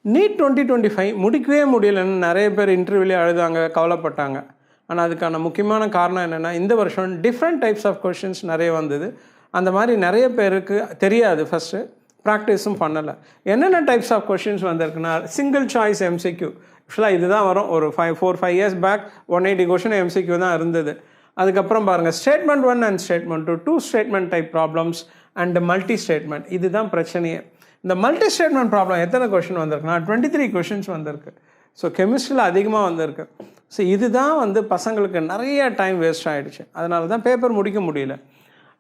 NEET 2025 முடிக்கவே முடியலைன்னு நிறைய பேர் இன்டர்வியூலே அழுதாங்க, கவலைப்பட்டாங்க. ஆனால் அதுக்கான முக்கியமான காரணம் என்னென்னா, இந்த வருஷம் டிஃப்ரெண்ட் டைப்ஸ் ஆஃப் கொஷின்ஸ் நிறைய வந்தது. அந்த மாதிரி நிறைய பேருக்கு தெரியாது, ஃபஸ்ட்டு ப்ராக்டிஸும் பண்ணலை. என்னென்ன டைப்ஸ் ஆஃப் கொஷின்ஸ் வந்திருக்குன்னா, சிங்கிள் சாய்ஸ் எம்சிக்யூ. ஆக்சுவலாக இதுதான் வரும். ஒரு 4-5 இயர்ஸ் பேக் 180 கொஷின் எம்சிக்யூ தான் இருந்தது. அதுக்கப்புறம் பாருங்கள், statement 1 and statement 2, 2 statement type problems and multi statement. இதுதான் பிரச்சனையே. இந்த மல்டி ஸ்டேட்மெண்ட் ப்ராப்ளம் எத்தனை கொஷின் வந்திருக்குன்னா 23 கொஷின்ஸ் வந்திருக்கு. ஸோ கெமிஸ்ட்ரியில் அதிகமாக வந்திருக்கு. ஸோ இதுதான் பசங்களுக்கு நிறைய டைம் வேஸ்ட் ஆகிடுச்சு. அதனால தான் பேப்பர் முடிக்க முடியல.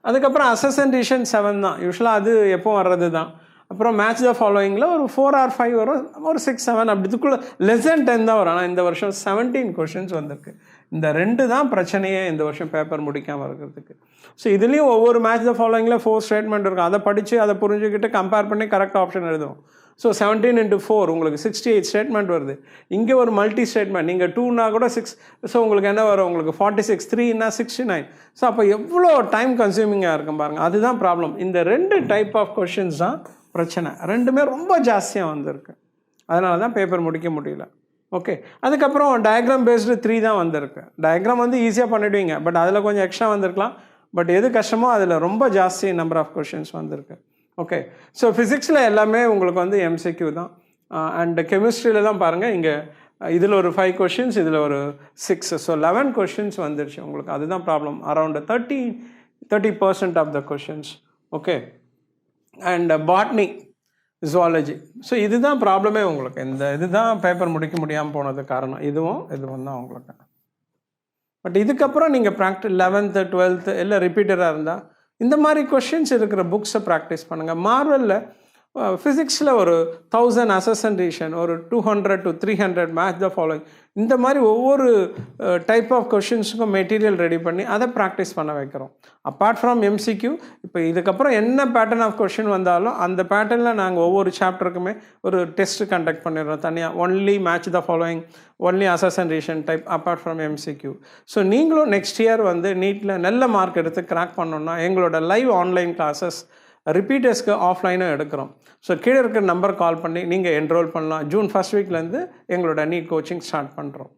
அதுக்கப்புறம் அசசன்டேஷன் 7 தான். யூஸ்வலாக அது எப்போ வர்றது தான். அப்புறம் மேட்ச் த ஃபாலோயிங்கில் ஒரு 4 or 5 வரும், ஒரு 6-7 அப்படி இதுக்குள்ளே லெஸ் தென் 10 தான் வரும். ஆனால் இந்த வருஷம் 17 கொஷின்ஸ் வந்திருக்கு. இந்த 2 தான் பிரச்சனையே இந்த வருஷம் பேப்பர் முடிக்காமல் இருக்கிறதுக்கு. ஸோ இதுலேயும் ஒவ்வொரு மேட்ச் த ஃபாலோயிங்கில் 4 ஸ்டேட்மெண்ட் இருக்கும். அதை படித்து அதை புரிஞ்சுக்கிட்டு கம்பேர் பண்ணி கரெக்ட் ஆப்ஷன் எழுதுவோம். ஸோ 17 into 4 உங்களுக்கு 68 ஸ்டேட்மெண்ட் வருது. இங்கே ஒரு மல்டி ஸ்டேட்மெண்ட், நீங்கள் 2னா கூட 6. ஸோ உங்களுக்கு என்ன வரும்? உங்களுக்கு 46, 3னா 69. ஸோ அப்போ எவ்வளோ டைம் கன்சியூமிங்காக இருக்கும் பாருங்கள். அதுதான் ப்ராப்ளம். இந்த 2 டைப் ஆஃப் கொஷின்ஸ் தான் பிரச்சனை. 2மே ரொம்ப ஜாஸ்தியாக வந்திருக்கு. அதனால தான் பேப்பர் முடிக்க முடியல. ஓகே, அதுக்கப்புறம் டயக்ராம் பேஸ்டு 3 தான் வந்திருக்கு. டயக்ராம் ஈஸியாக பண்ணிவிடுவீங்க, பட் அதில் கொஞ்சம் எக்ஸ்ட்ரா வந்திருக்கலாம். பட் எது கஷ்டமோ அதில் ரொம்ப ஜாஸ்தி நம்பர் ஆஃப் கொஷின்ஸ் வந்திருக்கு. ஓகே, ஸோ ஃபிசிக்ஸில் எல்லாமே உங்களுக்கு எம்சிக்யூ தான். அண்ட் கெமிஸ்ட்ரியில் தான் பாருங்கள், இங்கே இதில் ஒரு 5 கொஷின்ஸ், இதில் ஒரு 6. ஸோ 11 கொஷின்ஸ் வந்துடுச்சு உங்களுக்கு. அதுதான் problem. Around 30% of the questions. Okay, and botany, zoology. So இதுதான் ப்ராப்ளமே உங்களுக்கு. இந்த இதுதான் பேப்பர் முடிக்க முடியாமல் போனது காரணம். இதுவும் தான் உங்களுக்கு. பட் இதுக்கப்புறம் நீங்கள் 11th 12th இல்லை ரிப்பீட்டராக இருந்தால் இந்த மாதிரி கொஷின்ஸ் இருக்கிற புக்ஸை ப்ராக்டிஸ் பண்ணுங்கள். மார்வலில் ஃபிசிக்ஸில் ஒரு 1000 அசசன்டேஷன், ஒரு 200 to 300 மேட்ச் த ஃபாலோயிங். இந்த மாதிரி ஒவ்வொரு டைப் ஆஃப் கொஷின்ஸுக்கும் மெட்டீரியல் ரெடி பண்ணி அதை ப்ராக்டிஸ் பண்ண வைக்கிறோம். அப்பார்ட் ஃப்ரம் எம்சிக்யூ, இப்போ இதுக்கப்புறம் என்ன பேட்டர்ன் ஆஃப் கொஷின் வந்தாலும் அந்த பேட்டர்னில் நாங்கள் ஒவ்வொரு சாப்டருக்குமே ஒரு டெஸ்ட்டு கண்டக்ட் பண்ணிடுறோம் தனியாக. Only match the following, only assertion type, apart from MCQ. So நீங்களும் நெக்ஸ்ட் இயர் நீட்டில் நல்ல மார்க் எடுத்து கிராக் பண்ணணுன்னா எங்களோட லைவ் ஆன்லைன் கிளாஸஸ் ரிப்பீட்டர்ஸ்க்கு ஆஃப்லைனும் எடுக்கிறோம். ஸோ கீழே இருக்கிற நம்பர் கால் பண்ணி நீங்கள் என்ரோல் பண்ணலாம். ஜூன் 1st வீக்லேருந்து எங்களோட நீட் கோச்சிங் ஸ்டார்ட் பண்ணுறோம்.